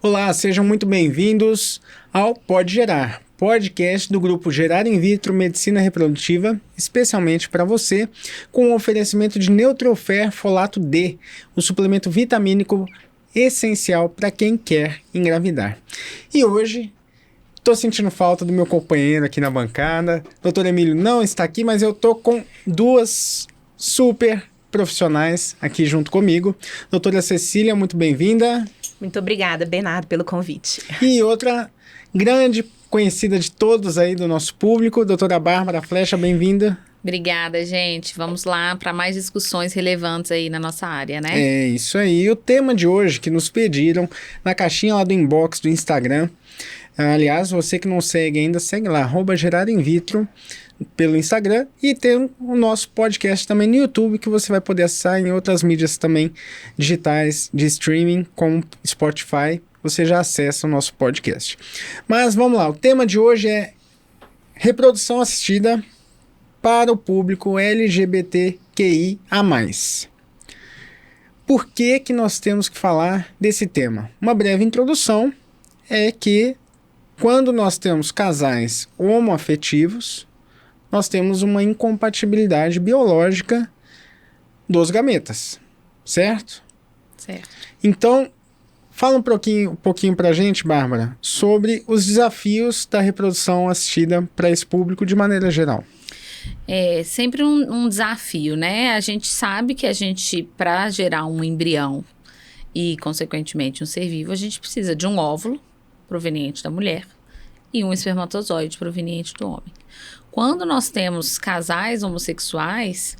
Olá, sejam muito bem-vindos ao Pode Gerar, podcast do grupo Gerar In Vitro Medicina Reprodutiva, especialmente para você, com o oferecimento de Neutrofer Folato D, o suplemento vitamínico essencial para quem quer engravidar. E hoje, estou sentindo falta do meu companheiro aqui na bancada. Dr. Emílio não está aqui, mas eu estou com duas super profissionais aqui junto comigo. Doutora Cecília, muito bem-vinda. Muito obrigada, Bernardo, pelo convite. E outra grande conhecida de todos aí do nosso público, doutora Bárbara Flecha, bem-vinda. Obrigada, gente. Vamos lá para mais discussões relevantes aí na nossa área, né? É isso aí. O tema de hoje que nos pediram na caixinha lá do inbox do Instagram. Aliás, você que não segue ainda, segue lá, @GerarInVitro pelo Instagram, e tem o nosso podcast também no YouTube, que você vai poder acessar em outras mídias também digitais de streaming, como Spotify, você já acessa o nosso podcast. Mas vamos lá, o tema de hoje é reprodução assistida para o público LGBTQIA+. Por que que nós temos que falar desse tema? Uma breve introdução é que quando nós temos casais homoafetivos, nós temos uma incompatibilidade biológica dos gametas, certo? Certo. Então, fala um pouquinho pra gente, Bárbara, sobre os desafios da reprodução assistida para esse público de maneira geral. É sempre um desafio, né? A gente sabe que para gerar um embrião e, consequentemente, um ser vivo, a gente precisa de um óvulo proveniente da mulher e um espermatozoide proveniente do homem. Quando nós temos casais homossexuais,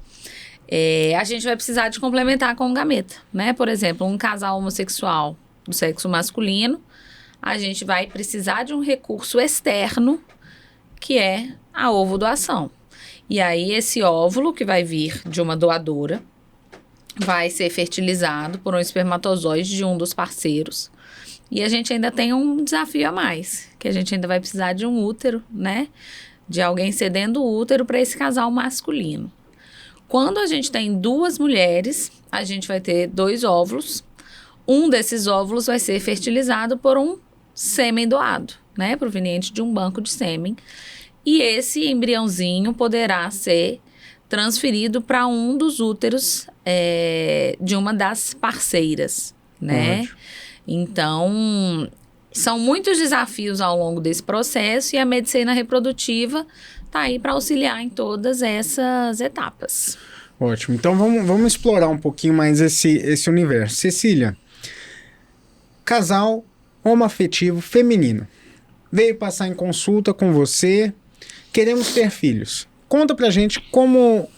a gente vai precisar de complementar com um gameta, né? Por exemplo, um casal homossexual do sexo masculino, a gente vai precisar de um recurso externo, que é a ovodoação. E aí, esse óvulo, que vai vir de uma doadora, vai ser fertilizado por um espermatozoide de um dos parceiros. E a gente ainda tem um desafio a mais, que a gente ainda vai precisar de um útero, né? De alguém cedendo o útero para esse casal masculino. Quando a gente tem duas mulheres, a gente vai ter 2 óvulos. Um desses óvulos vai ser fertilizado por um sêmen doado, né? Proveniente de um banco de sêmen. E esse embriãozinho poderá ser transferido para um dos úteros de uma das parceiras, né? Ótimo. Então, são muitos desafios ao longo desse processo e a medicina reprodutiva está aí para auxiliar em todas essas etapas. Ótimo. Então, vamos explorar um pouquinho mais esse universo. Cecília, casal homoafetivo feminino, veio passar em consulta com você, queremos ter filhos. Conta pra gente como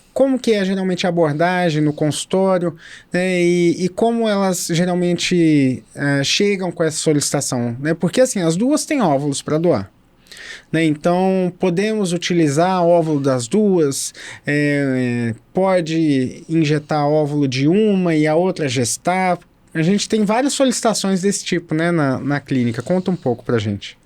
que é geralmente a abordagem no consultório, né, e como elas geralmente chegam com essa solicitação, né? Porque assim, as duas têm óvulos para doar, né? Então, podemos utilizar óvulo das duas, pode injetar óvulo de uma e a outra gestar. A gente tem várias solicitações desse tipo, né, na clínica. Conta um pouco pra gente.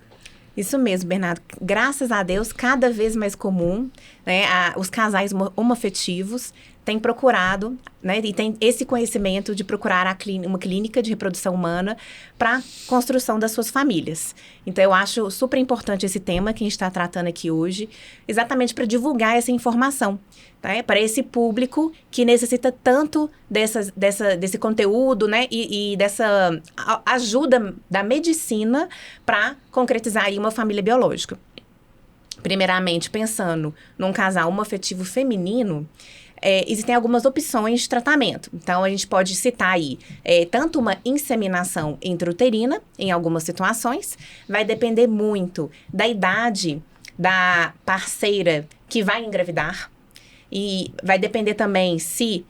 Isso mesmo, Bernardo. Graças a Deus, cada vez mais comum, né, os casais homoafetivos têm procurado, né, e tem esse conhecimento de procurar uma clínica de reprodução humana para construção das suas famílias. Então, eu acho super importante esse tema que a gente está tratando aqui hoje, exatamente para divulgar essa informação, tá? Para esse público que necessita tanto desse conteúdo, né, e dessa ajuda da medicina para concretizar aí uma família biológica. Primeiramente, pensando num casal homoafetivo feminino, existem algumas opções de tratamento. Então, a gente pode citar aí tanto uma inseminação intrauterina, em algumas situações, vai depender muito da idade da parceira que vai engravidar, e vai depender também se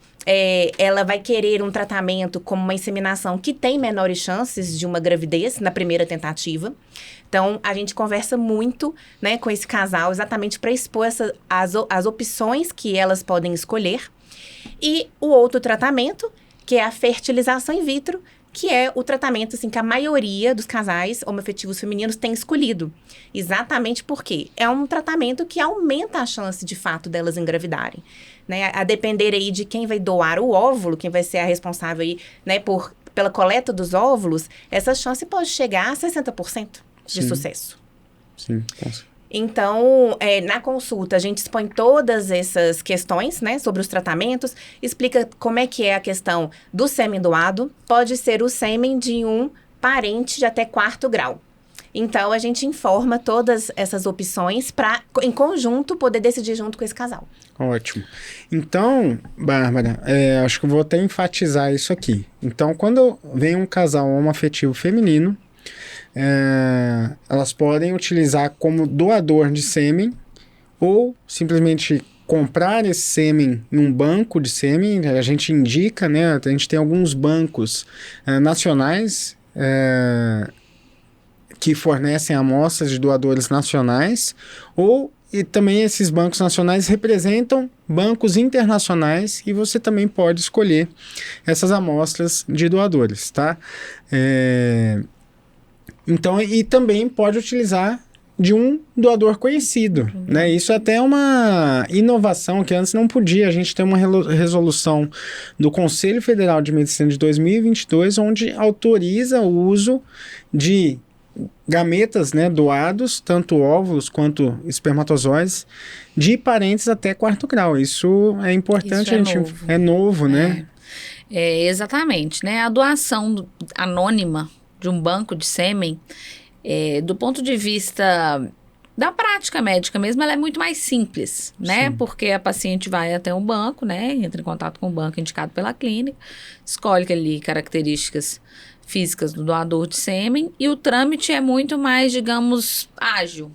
ela vai querer um tratamento como uma inseminação que tem menores chances de uma gravidez na primeira tentativa. Então, a gente conversa muito, né, com esse casal exatamente para expor as opções que elas podem escolher. E o outro tratamento, que é a fertilização in vitro, que é o tratamento assim, que a maioria dos casais homoafetivos femininos tem escolhido. Exatamente porque é um tratamento que aumenta a chance, de fato, delas engravidarem. Né? A depender aí de quem vai doar o óvulo, quem vai ser a responsável aí, né, pela coleta dos óvulos, essa chance pode chegar a 60% de sucesso. Sim, com certeza. Então, na consulta, a gente expõe todas essas questões, né, sobre os tratamentos, explica como é que é a questão do sêmen doado, pode ser o sêmen de um parente de até 4º grau. Então, a gente informa todas essas opções para, em conjunto, poder decidir junto com esse casal. Ótimo. Então, Bárbara, acho que eu vou até enfatizar isso aqui. Então, quando vem um casal homoafetivo feminino, elas podem utilizar como doador de sêmen ou simplesmente comprar esse sêmen em um banco de sêmen. A gente indica, né? A gente tem alguns bancos nacionais que fornecem amostras de doadores nacionais, e também esses bancos nacionais representam bancos internacionais e você também pode escolher essas amostras de doadores, tá? Então, e também pode utilizar de um doador conhecido, né? Isso é até uma inovação que antes não podia. A gente tem uma resolução do Conselho Federal de Medicina de 2022, onde autoriza o uso de gametas, né, doados, tanto óvulos quanto espermatozoides, de parentes até 4º grau. Isso é importante, é novo, né? Exatamente, né? A doação anônima de um banco de sêmen, do ponto de vista da prática médica mesmo, ela é muito mais simples, né? Sim. Porque a paciente vai até um banco, né? Entra em contato com o banco indicado pela clínica, escolhe ali características físicas do doador de sêmen e o trâmite é muito mais, digamos, ágil.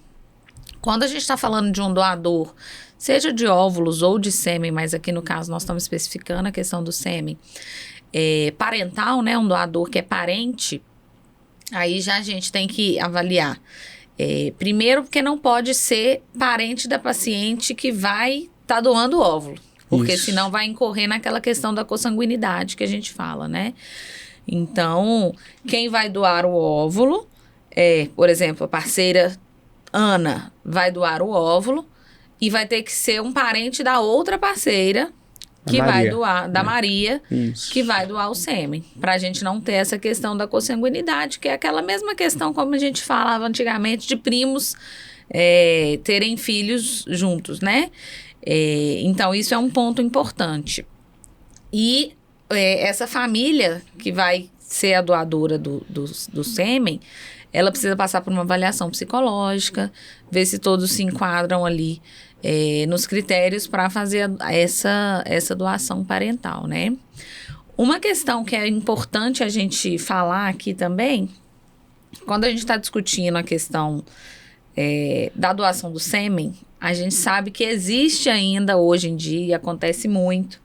Quando a gente está falando de um doador, seja de óvulos ou de sêmen, mas aqui no caso nós estamos especificando a questão do sêmen parental, né? Um doador que é parente, aí já a gente tem que avaliar. Primeiro, porque não pode ser parente da paciente que vai estar doando o óvulo. Porque senão vai incorrer naquela questão da consanguinidade que a gente fala, né? Então, quem vai doar o óvulo por exemplo, a parceira Ana vai doar o óvulo e vai ter que ser um parente da outra parceira que vai doar, da Maria, que vai doar o sêmen. Pra gente não ter essa questão da consanguinidade, que é aquela mesma questão como a gente falava antigamente de primos terem filhos juntos, né? Então, isso é um ponto importante. E essa família que vai ser a doadora do sêmen, ela precisa passar por uma avaliação psicológica, ver se todos se enquadram ali nos critérios para fazer essa doação parental, né? Uma questão que é importante a gente falar aqui também, quando a gente está discutindo a questão da doação do sêmen, a gente sabe que existe ainda hoje em dia, e acontece muito,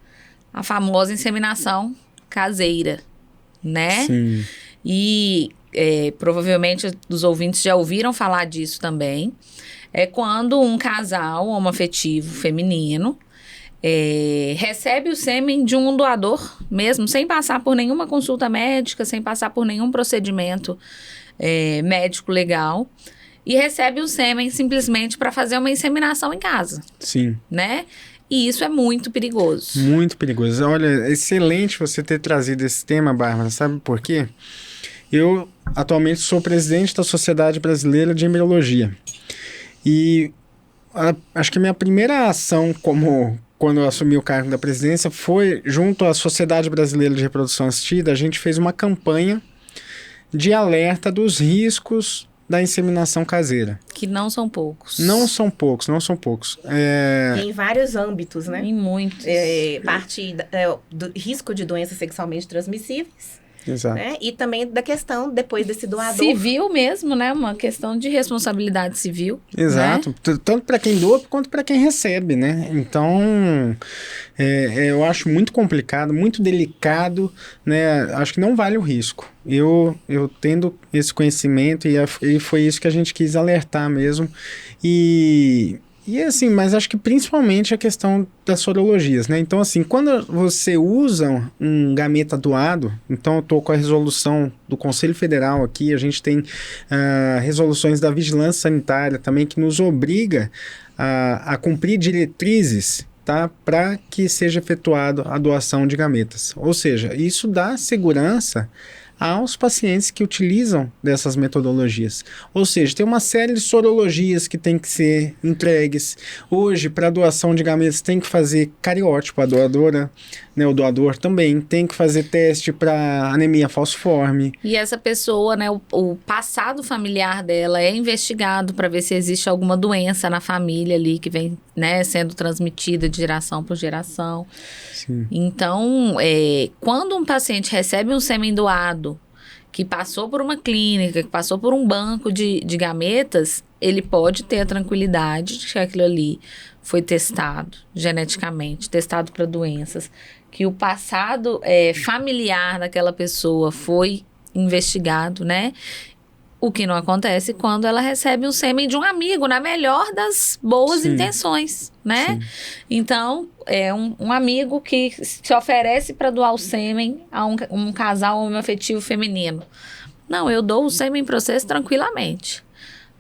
a famosa inseminação caseira, né? Sim. E provavelmente os ouvintes já ouviram falar disso também. É quando um casal homoafetivo feminino recebe o sêmen de um doador mesmo, sem passar por nenhuma consulta médica, sem passar por nenhum procedimento médico legal, e recebe o sêmen simplesmente para fazer uma inseminação em casa. Sim. Né? E isso é muito perigoso. Muito perigoso. Olha, excelente você ter trazido esse tema, Bárbara. Sabe por quê? Eu, atualmente, sou presidente da Sociedade Brasileira de Embriologia. E acho que a minha primeira ação, quando eu assumi o cargo da presidência, foi, junto à Sociedade Brasileira de Reprodução Assistida, a gente fez uma campanha de alerta dos riscos da inseminação caseira. Que não são poucos. Não são poucos. Em vários âmbitos, né? Em muitos. Parte do risco de doenças sexualmente transmissíveis. Exato. Né? E também da questão, depois desse doador... Civil mesmo, né? Uma questão de responsabilidade civil. Exato. Né? Tanto para quem doa quanto para quem recebe, né? Então, eu acho muito complicado, muito delicado, né? Acho que não vale o risco. Eu tendo esse conhecimento e foi isso que a gente quis alertar mesmo. E assim, mas acho que principalmente a questão das sorologias, né? Então, assim, quando você usa um gameta doado, então eu tô com a resolução do Conselho Federal aqui, a gente tem resoluções da Vigilância Sanitária também que nos obriga a cumprir diretrizes, solicitar para que seja efetuado a doação de gametas. Ou seja, isso dá segurança aos pacientes que utilizam dessas metodologias. Ou seja, tem uma série de sorologias que tem que ser entregues. Hoje, para doação de gametas, tem que fazer cariótipo, a doadora, né, o doador também, tem que fazer teste para anemia falciforme. E essa pessoa, né, o passado familiar dela é investigado para ver se existe alguma doença na família ali que vem, né, sendo transmitida de geração por geração. Sim. Então, quando um paciente recebe um sêmen doado, que passou por uma clínica, que passou por um banco de gametas, ele pode ter a tranquilidade de que aquilo ali foi testado geneticamente, testado para doenças, que o passado familiar daquela pessoa foi investigado, né? O que não acontece quando ela recebe um sêmen de um amigo, na melhor das boas intenções, né? Sim. Então, é um amigo que se oferece para doar o sêmen a um casal homoafetivo feminino. Não, eu dou o sêmen para vocês tranquilamente.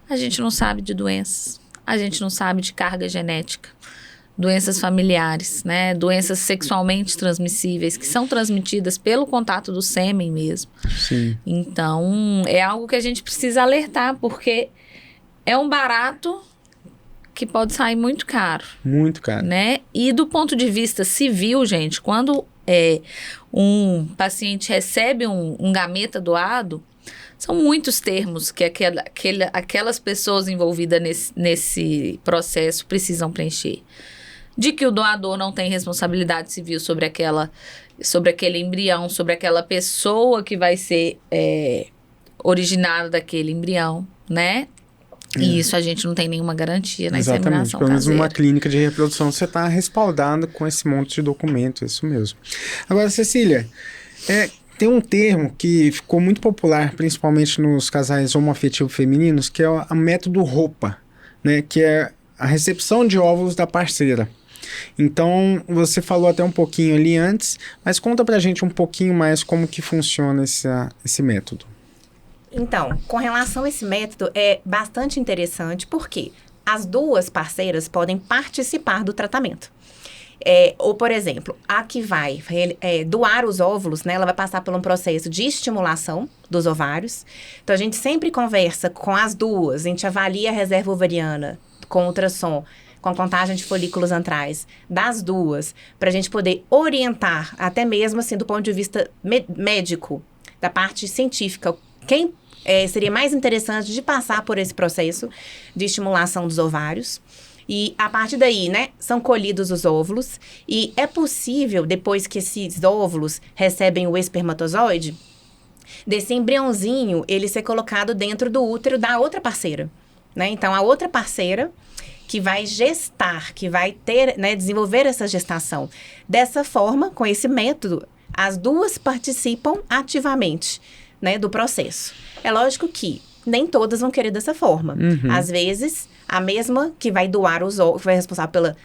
A gente não sabe de doenças, a gente não sabe de carga genética, doenças familiares, né? Doenças sexualmente transmissíveis, que são transmitidas pelo contato do sêmen mesmo. Sim. Então, é algo que a gente precisa alertar, porque é um barato que pode sair muito caro. Muito caro. Né? E do ponto de vista civil, gente, quando um paciente recebe um gameta doado, são muitos termos que aquelas pessoas envolvidas nesse processo precisam preencher. De que o doador não tem responsabilidade civil sobre aquele embrião, sobre aquela pessoa que vai ser originada daquele embrião, né? E isso a gente não tem nenhuma garantia na inseminação pelo menos caseira. numa clínica de reprodução você está respaldado com esse monte de documento, isso mesmo. Agora, Cecília, tem um termo que ficou muito popular, principalmente nos casais homoafetivos femininos, que é o método roupa, né? Que é a recepção de óvulos da parceira. Então, você falou até um pouquinho ali antes, mas conta pra gente um pouquinho mais como que funciona esse método. Então, com relação a esse método, é bastante interessante porque as duas parceiras podem participar do tratamento. Ou, por exemplo, a que vai doar os óvulos, né, ela vai passar por um processo de estimulação dos ovários. Então, a gente sempre conversa com as duas, a gente avalia a reserva ovariana com ultrassom, com contagem de folículos antrais das duas, para a gente poder orientar, até mesmo assim, do ponto de vista médico, da parte científica, quem seria mais interessante de passar por esse processo de estimulação dos ovários. E a partir daí, né, são colhidos os óvulos e é possível, depois que esses óvulos recebem o espermatozoide, desse embriãozinho, ele ser colocado dentro do útero da outra parceira, né? Então, a outra parceira que vai gestar, que vai ter, né, desenvolver essa gestação. Dessa forma, com esse método, as duas participam ativamente, né, do processo. É lógico que nem todas vão querer dessa forma. Uhum. Às vezes, a mesma que vai doar os óvulos, que vai responsável pela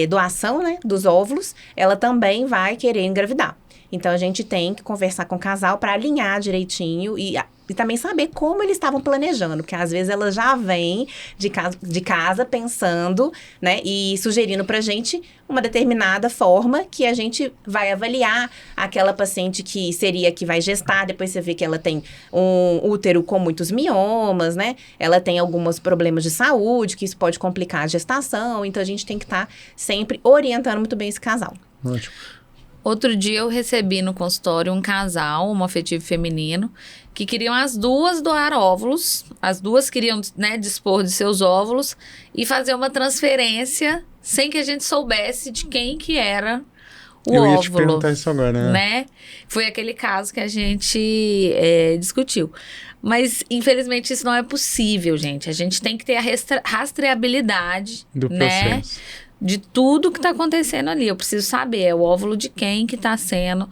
doação, né, dos óvulos, ela também vai querer engravidar. Então, a gente tem que conversar com o casal para alinhar direitinho e também saber como eles estavam planejando, porque às vezes ela já vem de casa pensando, né, e sugerindo pra gente uma determinada forma que a gente vai avaliar aquela paciente que vai gestar, depois você vê que ela tem um útero com muitos miomas, né, ela tem alguns problemas de saúde, que isso pode complicar a gestação, então a gente tem que estar sempre orientando muito bem esse casal. Ótimo. Outro dia eu recebi no consultório um casal homoafetivo feminino que queriam as duas doar óvulos, as duas queriam, né, dispor de seus óvulos e fazer uma transferência sem que a gente soubesse de quem que era o óvulo. Eu ia te perguntar isso agora, né? Foi aquele caso que a gente discutiu. Mas, infelizmente, isso não é possível, gente. A gente tem que ter a rastreabilidade do processo, né? De tudo que está acontecendo ali. Eu preciso saber, o óvulo de quem que está sendo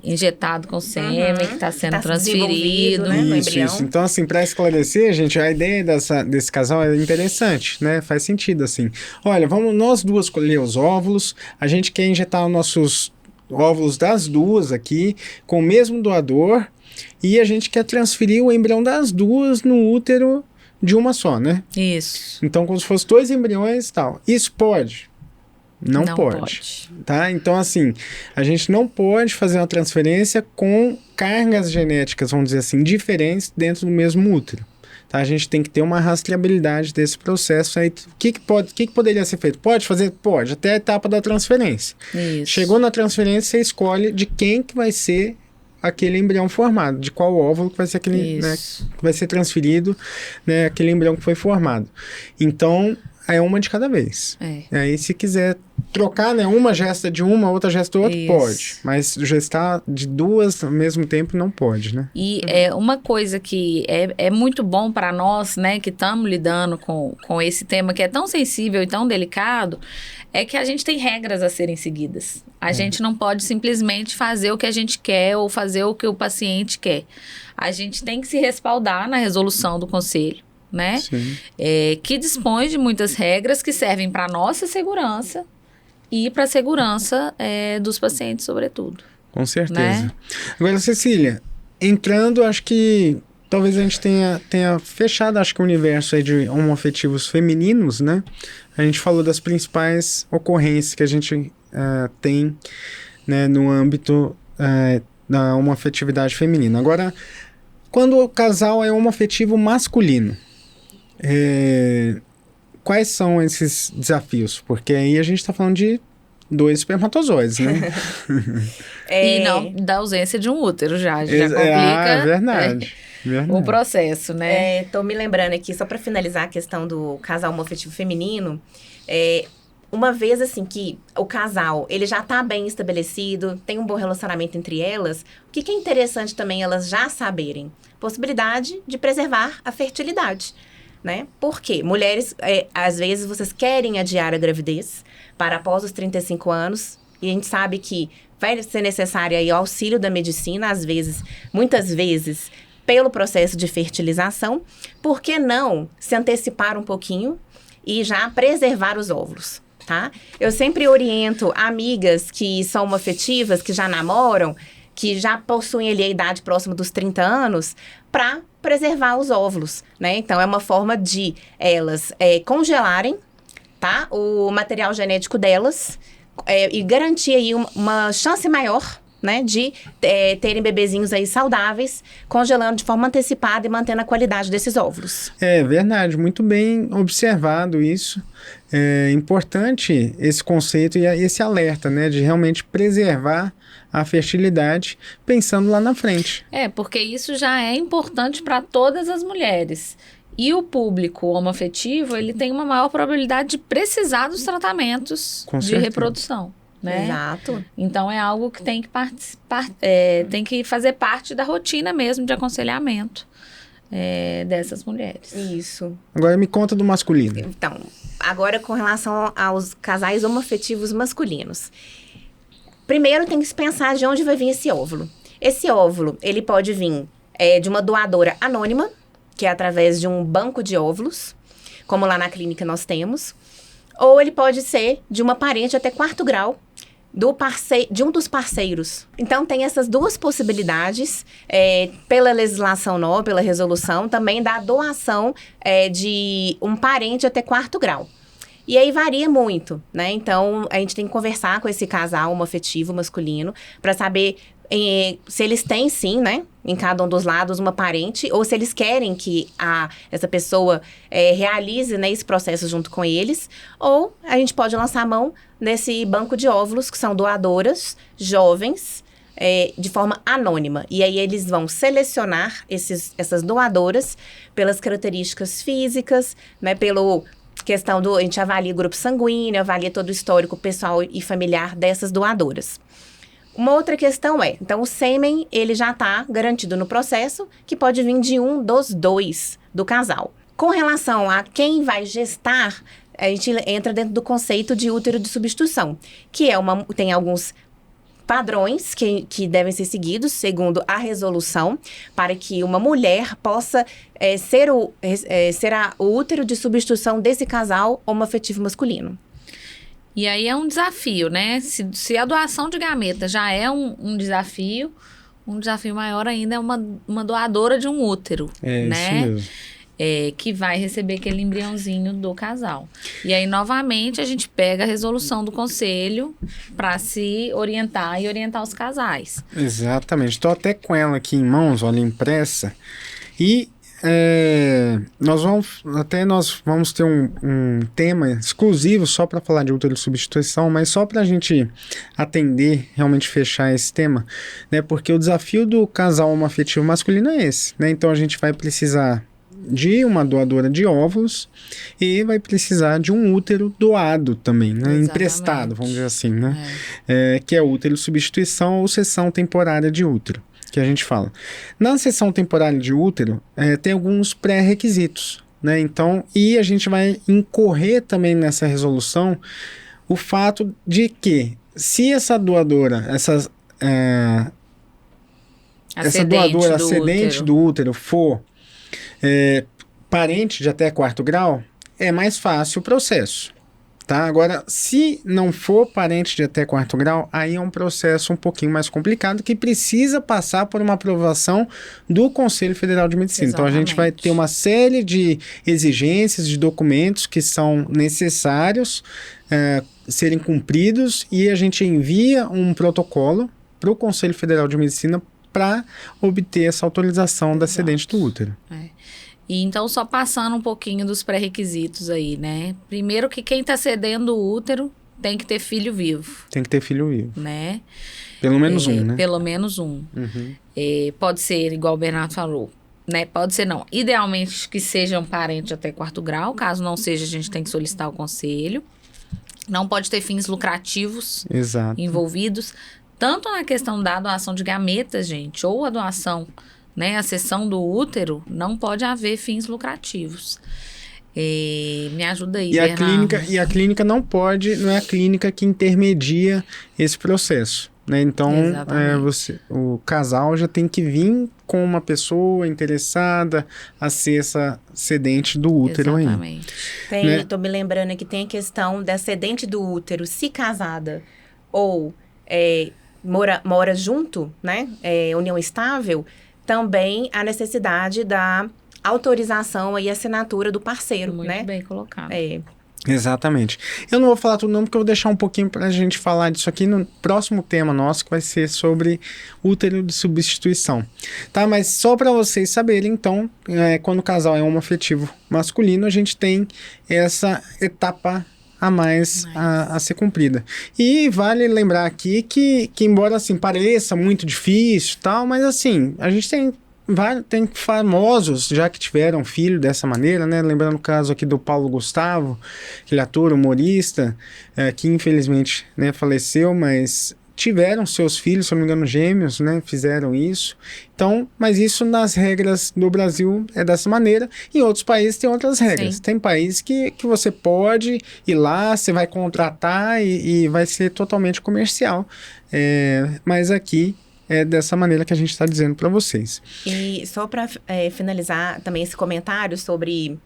injetado com sêmen, que está sendo transferido. Né, no isso, embrião. isso. Então, assim, para esclarecer, gente, a ideia desse casal é interessante, né? Faz sentido, assim. Olha, vamos nós duas colher os óvulos, a gente quer injetar os nossos óvulos das duas aqui, com o mesmo doador, e a gente quer transferir o embrião das duas no útero de uma só, né? Isso. Então, como se fosse 2 embriões e tal. Isso pode? Não pode. Tá? Então, assim, a gente não pode fazer uma transferência com cargas genéticas, vamos dizer assim, diferentes dentro do mesmo útero. Tá? A gente tem que ter uma rastreabilidade desse processo. Aí, o que poderia ser feito? Pode fazer? Pode, até a etapa da transferência. Isso. Chegou na transferência, você escolhe de quem que vai ser aquele embrião formado, de qual óvulo que vai ser aquele, né, que vai ser transferido, né, aquele embrião que foi formado. Então, é uma de cada vez. Aí, se quiser trocar, né, uma gesta de uma, outra gesta de outra, pode. Mas gestar de duas ao mesmo tempo não pode, né? E é uma coisa que é muito bom para nós, né, que estamos lidando com esse tema que é tão sensível e tão delicado, é que a gente tem regras a serem seguidas. A gente não pode simplesmente fazer o que a gente quer ou fazer o que o paciente quer. A gente tem que se respaldar na resolução do conselho, né? Que dispõe de muitas regras que servem para a nossa segurança e para a segurança dos pacientes, sobretudo. Com certeza. Né? Agora, Cecília, entrando, acho que talvez a gente tenha fechado, acho que o universo aí de homoafetivos femininos, né? A gente falou das principais ocorrências que a gente tem, né, no âmbito da homoafetividade feminina. Agora, quando o casal é homoafetivo masculino, quais são esses desafios? Porque aí a gente está falando de 2 espermatozoides, né? E não da ausência de um útero já complica verdade. o processo, né? Tô me lembrando aqui, só para finalizar a questão do casal homoafetivo feminino, uma vez assim que o casal, ele já tá bem estabelecido, tem um bom relacionamento entre elas, o que é interessante também elas já saberem? Possibilidade de preservar a fertilidade, né? Por quê? Mulheres, às vezes, vocês querem adiar a gravidez para após os 35 anos, e a gente sabe que vai ser necessário aí o auxílio da medicina, às vezes, muitas vezes, pelo processo de fertilização. Por que não se antecipar um pouquinho e já preservar os óvulos, tá? Eu sempre oriento amigas que são homoafetivas, que já namoram, que já possuem ali a idade próxima dos 30 anos, para preservar os óvulos, né? Então, é uma forma de elas congelarem, tá? O material genético delas e garantir aí uma chance maior, né? De terem bebezinhos aí saudáveis, congelando de forma antecipada e mantendo a qualidade desses óvulos. É verdade, muito bem observado isso. É importante esse conceito e esse alerta, né? De realmente preservar a fertilidade, pensando lá na frente. Porque isso já é importante para todas as mulheres. E o público homoafetivo, ele tem uma maior probabilidade de precisar dos tratamentos de reprodução, né? Exato. Então, é algo que tem que participar, tem que fazer parte da rotina mesmo de aconselhamento dessas mulheres. Isso. Agora me conta do masculino. Então, agora com relação aos casais homoafetivos masculinos. Primeiro tem que se pensar de onde vai vir esse óvulo. Esse óvulo, ele pode vir de uma doadora anônima, que é através de um banco de óvulos, como lá na clínica nós temos. Ou ele pode ser de uma parente até 4º grau, de um dos parceiros. Então, tem essas duas possibilidades, pela legislação nova, pela resolução, também da doação de um parente até 4º grau. E aí varia muito, né? Então, a gente tem que conversar com esse casal homoafetivo masculino para saber se eles têm, sim, né? Em cada um dos lados, uma parente, ou se eles querem que essa pessoa realize, né, esse processo junto com eles. Ou a gente pode lançar a mão nesse banco de óvulos, que são doadoras jovens, de forma anônima. E aí eles vão selecionar essas doadoras pelas características físicas, né? Pelo questão a gente avalia o grupo sanguíneo, avalia todo o histórico pessoal e familiar dessas doadoras. Uma outra questão então o sêmen, ele já está garantido no processo, que pode vir de um dos 2 do casal. Com relação a quem vai gestar, a gente entra dentro do conceito de útero de substituição, que tem alguns padrões que devem ser seguidos, segundo a resolução, para que uma mulher possa ser o útero de substituição desse casal homoafetivo masculino. E aí é um desafio, né? Se a doação de gameta já é um desafio maior ainda é uma doadora de um útero, né? Isso mesmo. que vai receber aquele embriãozinho do casal. E aí, novamente, a gente pega a resolução do conselho para se orientar e orientar os casais. Exatamente. Estou até com ela aqui em mãos, olha, impressa. E nós vamos ter um tema exclusivo só para falar de útero de substituição, mas só para a gente atender, realmente fechar esse tema, né? Porque o desafio do casal homoafetivo masculino é esse, né? Então a gente vai precisar de uma doadora de óvulos e vai precisar de um útero doado também, né? Emprestado, vamos dizer assim, né? Que é o útero de substituição ou cessão temporária de útero, que a gente fala. Na cessão temporária de útero, tem alguns pré-requisitos, né? Então, e a gente vai incorrer também nessa resolução o fato de que, se essa doadora, essa doadora ascendente do útero for parente de até quarto grau, é mais fácil o processo. Tá? Agora, se não for parente de até quarto grau, aí é um processo um pouquinho mais complicado que precisa passar por uma aprovação do Conselho Federal de Medicina. Exatamente. Então, a gente vai ter uma série de exigências, de documentos que são necessários serem cumpridos, e a gente envia um protocolo para o Conselho Federal de Medicina para obter essa autorização da cedente do útero. E então, só passando um pouquinho dos pré-requisitos aí, né? Primeiro que quem está cedendo o útero tem que ter filho vivo. Tem que ter filho vivo. Né? Pelo menos um, né? Pelo menos um. Uhum. Pode ser, igual o Bernardo falou, né? Pode ser não. Idealmente que seja um parente até quarto grau. Caso não seja, a gente tem que solicitar o conselho. Não pode ter fins lucrativos envolvidos. Tanto na questão da doação de gametas, gente, ou a doação, né, a cessão do útero, não pode haver fins lucrativos. Me ajuda aí, Bernardo. E a clínica não é a clínica que intermedia esse processo, né? Então, o casal já tem que vir com uma pessoa interessada a ser essa cedente do útero. Exatamente. Aí. Tô me lembrando que tem a questão da cedente do útero, se casada ou mora junto, né? União estável, também a necessidade da autorização e assinatura do parceiro, muito né? Muito bem colocado. Exatamente. Eu não vou falar tudo não, porque eu vou deixar um pouquinho pra gente falar disso aqui no próximo tema nosso, que vai ser sobre útero de substituição. Tá? Mas só para vocês saberem, então, quando o casal é homoafetivo masculino, a gente tem essa etapa a mais a ser cumprida. E vale lembrar aqui que embora assim pareça muito difícil e tal, mas assim, a gente tem famosos já que tiveram filho dessa maneira, né? Lembrando o caso aqui do Paulo Gustavo, aquele ator humorista, que infelizmente, né, faleceu, mas tiveram seus filhos, se não me engano, gêmeos, né? Fizeram isso. Então, mas isso nas regras do Brasil é dessa maneira. Em outros países tem outras regras. Sim. Tem países que você pode ir lá, você vai contratar e vai ser totalmente comercial. Mas aqui é dessa maneira que a gente está dizendo para vocês. E só para finalizar também esse comentário sobre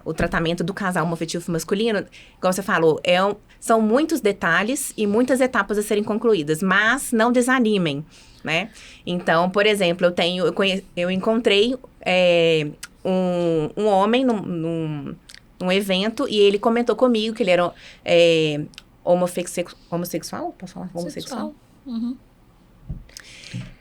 o tratamento do casal homoafetivo masculino, igual você falou, são muitos detalhes e muitas etapas a serem concluídas, mas não desanimem, né? Então, por exemplo, eu encontrei um homem num evento e ele comentou comigo que ele era homossexual? Posso falar? Homossexual? Uhum.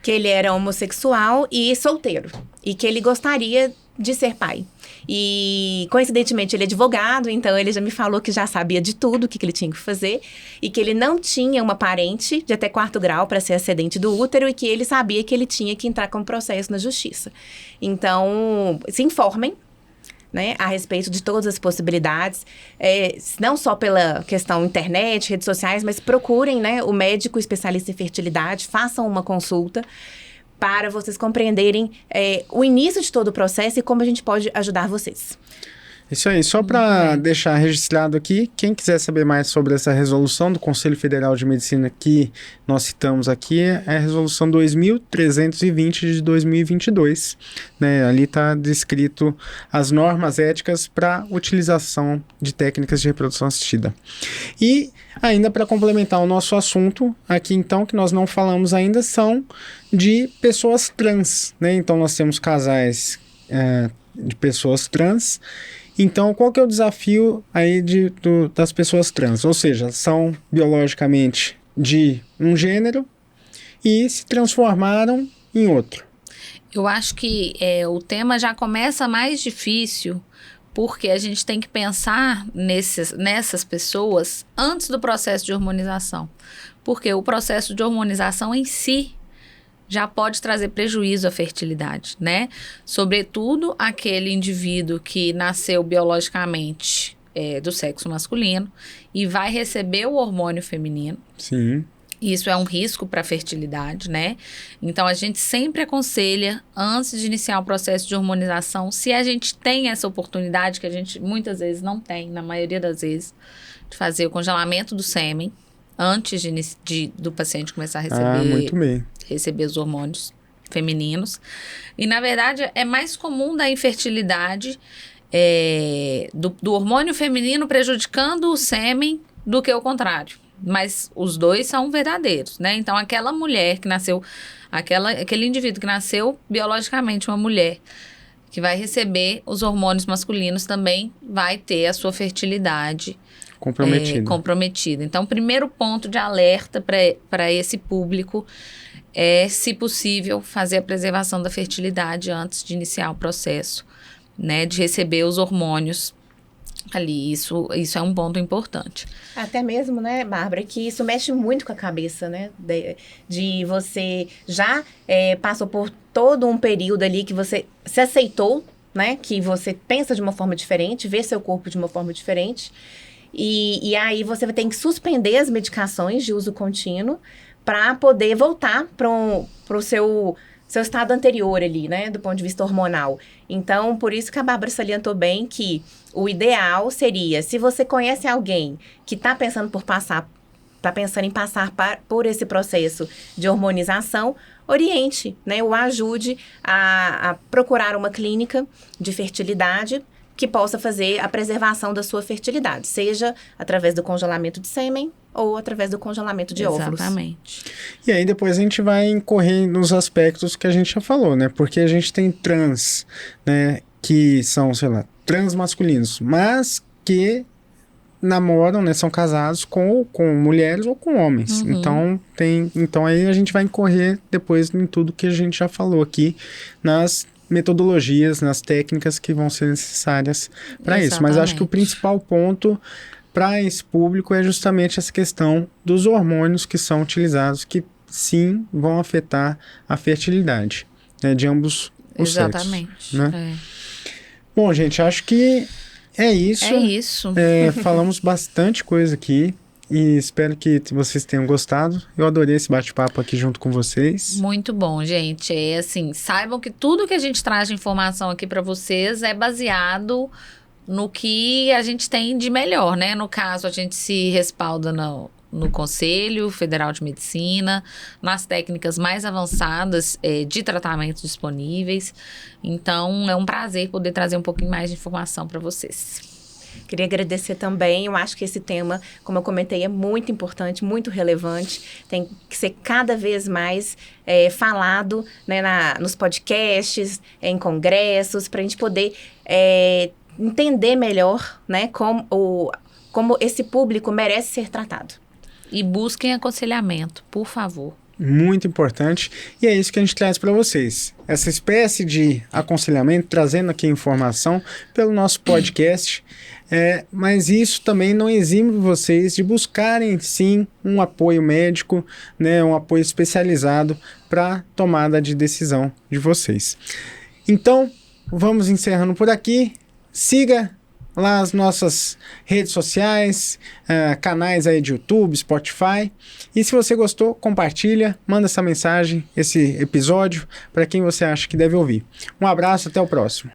Que ele era homossexual e solteiro. E que ele gostaria de ser pai. E, coincidentemente, ele é advogado, então ele já me falou que já sabia de tudo, o que ele tinha que fazer. E que ele não tinha uma parente de até quarto grau para ser ascendente do útero e que ele sabia que ele tinha que entrar com um processo na justiça. Então, se informem, né, a respeito de todas as possibilidades, não só pela questão internet, redes sociais, mas procurem, né, o médico especialista em fertilidade, façam uma consulta para vocês compreenderem o início de todo o processo e como a gente pode ajudar vocês. Isso aí, só para deixar registrado aqui, quem quiser saber mais sobre essa resolução do Conselho Federal de Medicina que nós citamos aqui, é a resolução 2320 de 2022, né? Ali está descrito as normas éticas para utilização de técnicas de reprodução assistida. E ainda para complementar o nosso assunto aqui então, que nós não falamos ainda, são de pessoas trans, né? Então nós temos casais de pessoas trans. Então, qual que é o desafio aí das pessoas trans? Ou seja, são biologicamente de um gênero e se transformaram em outro. Eu acho que o tema já começa mais difícil porque a gente tem que pensar nessas pessoas antes do processo de hormonização. Porque o processo de hormonização em si já pode trazer prejuízo à fertilidade, né? Sobretudo aquele indivíduo que nasceu biologicamente do sexo masculino e vai receber o hormônio feminino. Sim. Isso é um risco para a fertilidade, né? Então, a gente sempre aconselha, antes de iniciar o processo de hormonização, se a gente tem essa oportunidade, que a gente muitas vezes não tem, na maioria das vezes, de fazer o congelamento do sêmen, antes do paciente começar a muito bem. receber os hormônios femininos. E, na verdade, é mais comum da infertilidade do hormônio feminino prejudicando o sêmen do que o contrário. Mas os dois são verdadeiros, né? Então, aquela mulher que nasceu, aquele indivíduo que nasceu biologicamente uma mulher, que vai receber os hormônios masculinos, também vai ter a sua fertilidade comprometida. Então, o primeiro ponto de alerta para esse público é, se possível, fazer a preservação da fertilidade antes de iniciar o processo, né? De receber os hormônios ali, isso é um ponto importante. Até mesmo, né, Bárbara, que isso mexe muito com a cabeça, né? De você já passou por todo um período ali que você se aceitou, né? Que você pensa de uma forma diferente, vê seu corpo de uma forma diferente. E aí você tem que suspender as medicações de uso contínuo para poder voltar para o seu estado anterior ali, né, do ponto de vista hormonal. Então, por isso que a Bárbara salientou bem que o ideal seria, se você conhece alguém que está pensando em passar por esse processo de hormonização, oriente, né, o ajude a procurar uma clínica de fertilidade que possa fazer a preservação da sua fertilidade, seja através do congelamento de sêmen ou através do congelamento de óvulos. Exatamente. E aí depois a gente vai incorrer nos aspectos que a gente já falou, né? Porque a gente tem trans, né? Que são, sei lá, trans masculinos, mas que namoram, né? São casados com mulheres ou com homens. Uhum. Então aí a gente vai incorrer depois em tudo que a gente já falou aqui nas metodologias, nas técnicas que vão ser necessárias para isso. Mas acho que o principal ponto para esse público é justamente essa questão dos hormônios que são utilizados, que sim vão afetar a fertilidade, né, de ambos os Exatamente. sexos. Né? Bom, gente, acho que é isso. É isso. Falamos bastante coisa aqui e espero que vocês tenham gostado. Eu adorei esse bate-papo aqui junto com vocês. Muito bom, gente. Assim, saibam que tudo que a gente traz de informação aqui para vocês é baseado no que a gente tem de melhor, né? No caso, a gente se respalda no Conselho Federal de Medicina, nas técnicas mais avançadas de tratamento disponíveis. Então, é um prazer poder trazer um pouquinho mais de informação para vocês. Queria agradecer também, eu acho que esse tema, como eu comentei, é muito importante, muito relevante, tem que ser cada vez mais falado, né, nos podcasts, em congressos, para a gente poder entender melhor, né, como esse público merece ser tratado. E busquem aconselhamento, por favor. Muito importante, e é isso que a gente traz para vocês. Essa espécie de aconselhamento, trazendo aqui informação pelo nosso podcast, mas isso também não exime vocês de buscarem, sim, um apoio médico, né, um apoio especializado para tomada de decisão de vocês. Então, vamos encerrando por aqui. Siga lá as nossas redes sociais, canais aí de YouTube, Spotify. E se você gostou, compartilha, manda essa mensagem, esse episódio, para quem você acha que deve ouvir. Um abraço, até o próximo.